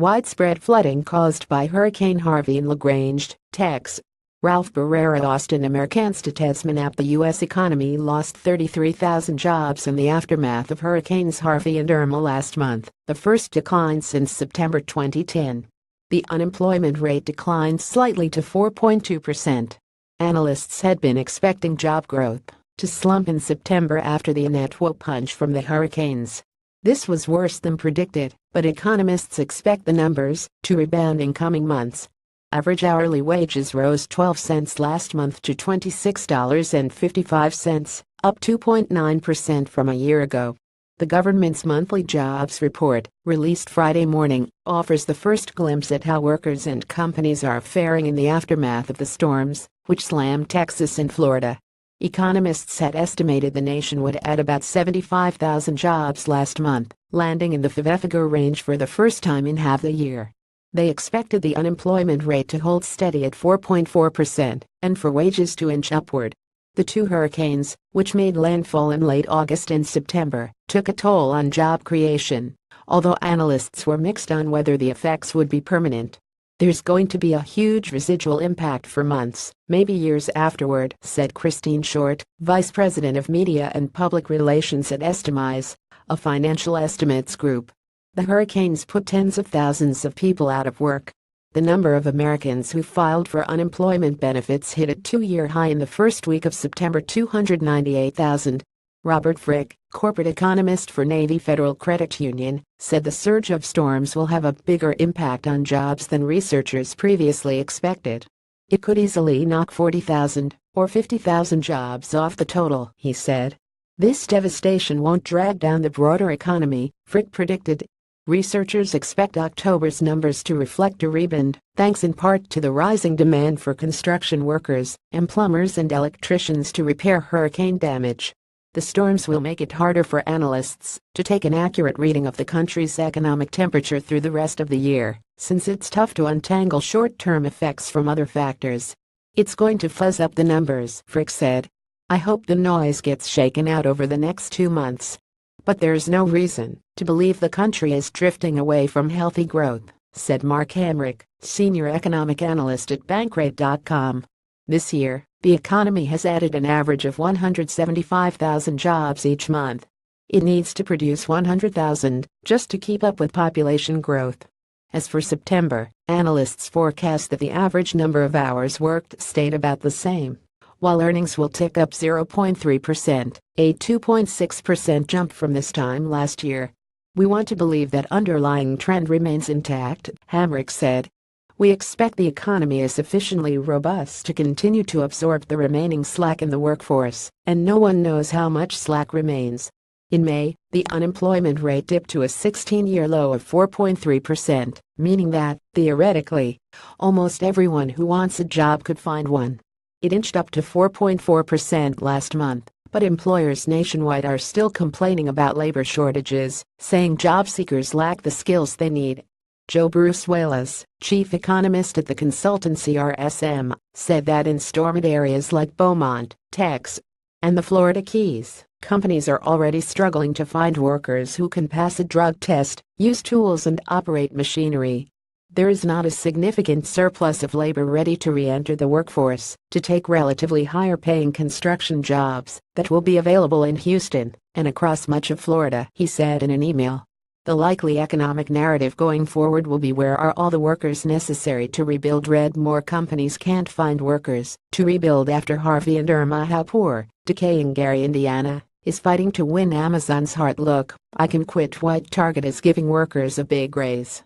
Widespread flooding caused by Hurricane Harvey in Grange, Texas. Ralph BarreraAustin AmericanStates map the U.S. economy lost 33,000 jobs in the aftermath of Hurricanes Harvey and Irma last month, the first decline since September 2010. The unemployment rate declined slightly to 4.2%. Analysts had been expecting job growth to slump in September after the inevitable punch from the hurricanes. This was worse than predicted, but economists expect the numbers to rebound in coming months. Average hourly wages rose 12 cents last month to $26.55, up 2.9% from a year ago. The government's monthly jobs report, released Friday morning, offers the first glimpse at how workers and companies are faring in the aftermath of the storms, which slammed Texas and Florida. Economists had estimated the nation would add about 75,000 jobs last month, landing in the five-figure range for the first time in half a year. They expected the unemployment rate to hold steady at 4.4% and for wages to inch upward. The two hurricanes, which made landfall in late August and September, took a toll on job creation, although analysts were mixed on whether the effects would be permanent. There's going to be a huge residual impact for months, maybe years afterward, said Christine Short, Vice President of Media and Public Relations at Estimize, a financial estimates group. The hurricanes put tens of thousands of people out of work. The number of Americans who filed for unemployment benefits hit a two-year high in the first week of September, 298,000. Robert Frick, corporate economist for Navy Federal Credit Union, said the surge of storms will have a bigger impact on jobs than researchers previously expected. It could easily knock 40,000 or 50,000 jobs off the total, he said. This devastation won't drag down the broader economy, Frick predicted. Researchers expect October's numbers to reflect a rebound, thanks in part to the rising demand for construction workers and plumbers and electricians to repair hurricane damage. The storms will make it harder for analysts to take an accurate reading of the country's economic temperature through the rest of the year, since it's tough to untangle short-term effects from other factors. It's going to fuzz up the numbers, Frick said. I hope the noise gets shaken out over the next 2 months. But there's no reason to believe the country is drifting away from healthy growth, said Mark Hamrick, senior economic analyst at Bankrate.com. This year, the economy has added an average of 175,000 jobs each month. It needs to produce 100,000 just to keep up with population growth. As for September, analysts forecast that the average number of hours worked stayed about the same, while earnings will tick up 0.3%, a 2.6% jump from this time last year. We want to believe that underlying trend remains intact, Hamrick said. We expect the economy is sufficiently robust to continue to absorb the remaining slack in the workforce, and no one knows how much slack remains. In May, the unemployment rate dipped to a 16-year low of 4.3%, meaning that, theoretically, almost everyone who wants a job could find one. It inched up to 4.4% last month, but employers nationwide are still complaining about labor shortages, saying job seekers lack the skills they need. Joe Bruce-Wallace, chief economist at the consultancy RSM, said that in storm areas like Beaumont, Texas, and the Florida Keys, companies are already struggling to find workers who can pass a drug test, use tools and operate machinery. There is not a significant surplus of labor ready to re-enter the workforce to take relatively higher-paying construction jobs that will be available in Houston and across much of Florida, he said in an email. The likely economic narrative going forward will be where are all the workers necessary to rebuild. Read more companies can't find workers to rebuild after Harvey and Irma. How poor, decaying Gary, Indiana, is fighting to win Amazon's heart. Look, I can quit. White Target is giving workers a big raise.